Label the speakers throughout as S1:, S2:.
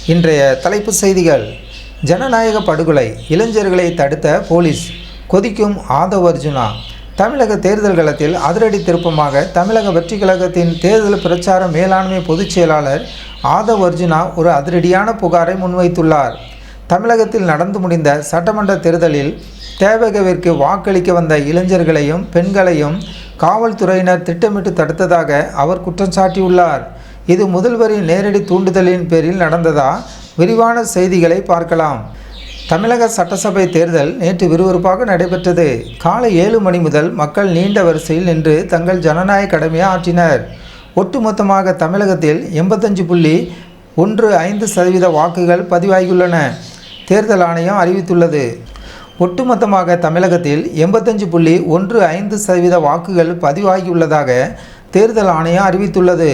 S1: இன்றைய தலைப்புச் செய்திகள். ஜனநாயக படுகொலை, இளைஞர்களை தடுத்த போலீஸ், கொதிக்கும் ஆதவ் அர்ஜுனா. தமிழக தேர்தல் களத்தில் அதிரடி திருப்பமாக தமிழக வெற்றி கழகத்தின் தேர்தல் பிரச்சார மேலாண்மை பொதுச் செயலாளர் ஆதவ் அர்ஜுனா ஒரு அதிரடியான புகாரை முன்வைத்துள்ளார். தமிழகத்தில் நடந்து முடிந்த சட்டமன்ற தேர்தலில் தேவகவிற்கு வாக்களிக்க வந்த இளைஞர்களையும் பெண்களையும் காவல்துறையினர் திட்டமிட்டு தடுத்ததாக அவர் குற்றம் சாட்டியுள்ளார். இது முதல்வரின் நேரடி தூண்டுதலின் பேரில் நடந்ததா? விரிவான செய்திகளை பார்க்கலாம். தமிழக சட்டசபை தேர்தல் நேற்று விறுவிறுப்பாக நடைபெற்றது. காலை 7 மணி முதல் மக்கள் நீண்ட வரிசையில் நின்று தங்கள் ஜனநாயக கடமையை ஆற்றினர். ஒட்டுமொத்தமாக தமிழகத்தில் 85.15% வாக்குகள் பதிவாகியுள்ளன. தேர்தல் ஆணையம் அறிவித்துள்ளது. ஒட்டுமொத்தமாக தமிழகத்தில் 85.15% வாக்குகள் பதிவாகியுள்ளதாக தேர்தல் ஆணையம் அறிவித்துள்ளது.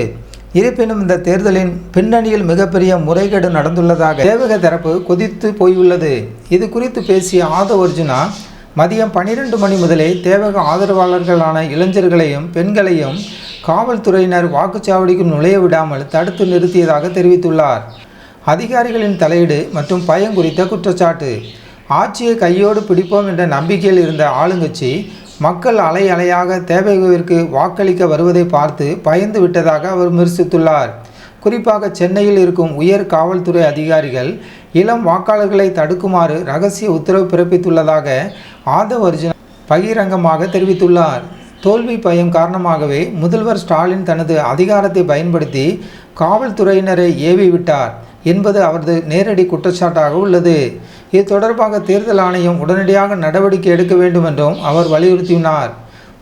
S1: இருப்பினும் இந்த தேர்தலின் பின்னணியில் மிகப்பெரிய முறைகேடு நடந்துள்ளதாக தேவக தரப்பு கொதித்து போயுள்ளது. இது குறித்து பேசிய ஆதவ் அர்ஜுனா, மதியம் 12 மணி முதலே தேவக ஆதரவாளர்களான இளைஞர்களையும் பெண்களையும் காவல்துறையினர் வாக்குச்சாவடிக்கு நுழைய விடாமல் தடுத்து நிறுத்தியதாக தெரிவித்துள்ளார். அதிகாரிகளின் தலையீடு மற்றும் பயம் குறித்த குற்றச்சாட்டு. ஆட்சியை கையோடு பிடிப்போம் என்ற நம்பிக்கையில் இருந்த ஆளுங்கட்சி மக்கள் அலை அலையாக தேவகவிற்கு வாக்களிக்க வருவதை பார்த்து பயந்து விட்டதாக அவர் விமர்சித்துள்ளார். குறிப்பாக சென்னையில் இருக்கும் உயர் காவல்துறை அதிகாரிகள் இளம் வாக்காளர்களை தடுக்குமாறு ரகசிய உத்தரவு பிறப்பித்துள்ளதாக ஆதவ் அர்ஜுனா பகிரங்கமாக தெரிவித்துள்ளார். தோல்வி பயம் காரணமாகவே முதல்வர் ஸ்டாலின் தனது அதிகாரத்தை பயன்படுத்தி காவல்துறையினரை ஏவி விட்டார் என்பது அவரது நேரடி குற்றச்சாட்டாக உள்ளது. இது தொடர்பாக தேர்தல் ஆணையம் உடனடியாக நடவடிக்கை எடுக்க வேண்டும் என்றும் அவர் வலியுறுத்தினார்.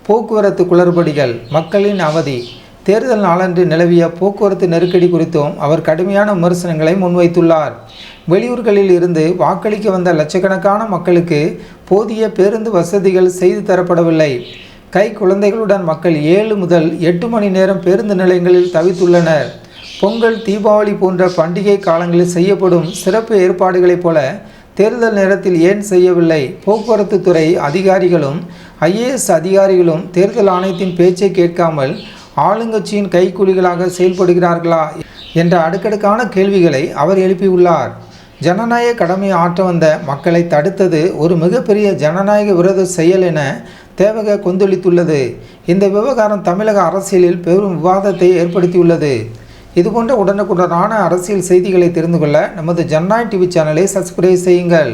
S1: போக்குவரத்து குளறுபடிகள், மக்களின் அவதி. தேர்தல் நாளன்று நிலவிய போக்குவரத்து நெருக்கடி குறித்தும் அவர் கடுமையான விமர்சனங்களை முன்வைத்துள்ளார். வெளியூர்களில் இருந்து வாக்களிக்க வந்த லட்சக்கணக்கான மக்களுக்கு போதிய பேருந்து வசதிகள் செய்து தரப்படவில்லை. கை குழந்தைகளுடன் மக்கள் 7 முதல் 8 மணி நேரம் பேருந்து நிலையங்களில் தவித்துள்ளனர். பொங்கல், தீபாவளி போன்ற பண்டிகை காலங்களில் செய்யப்படும் சிறப்பு ஏற்பாடுகளைப் போல தேர்தல் நேரத்தில் ஏன் செய்யவில்லை? போக்குவரத்து துறை அதிகாரிகளும் IAS அதிகாரிகளும் தேர்தல் ஆணையத்தின் பேச்சை கேட்காமல் ஆளுங்கட்சியின் கைக்கூலிகளாக செயல்படுகிறார்களா என்ற அடுக்கடுக்கான கேள்விகளை அவர் எழுப்பியுள்ளார். ஜனநாயக கடமையை ஆற்ற வந்த மக்களை தடுத்தது ஒரு மிகப்பெரிய ஜனநாயக விரோத செயல் என தேவக கொந்தளித்துள்ளது. இந்த விவகாரம் தமிழக அரசியலில் பெரும் விவாதத்தை ஏற்படுத்தியுள்ளது. இதுபோன்ற உடனுக்குடனான அரசியல் செய்திகளை தெரிந்து கொள்ள நமது ஜனநாயக டிவி சேனலை சப்ஸ்கிரைப் செய்யுங்கள்.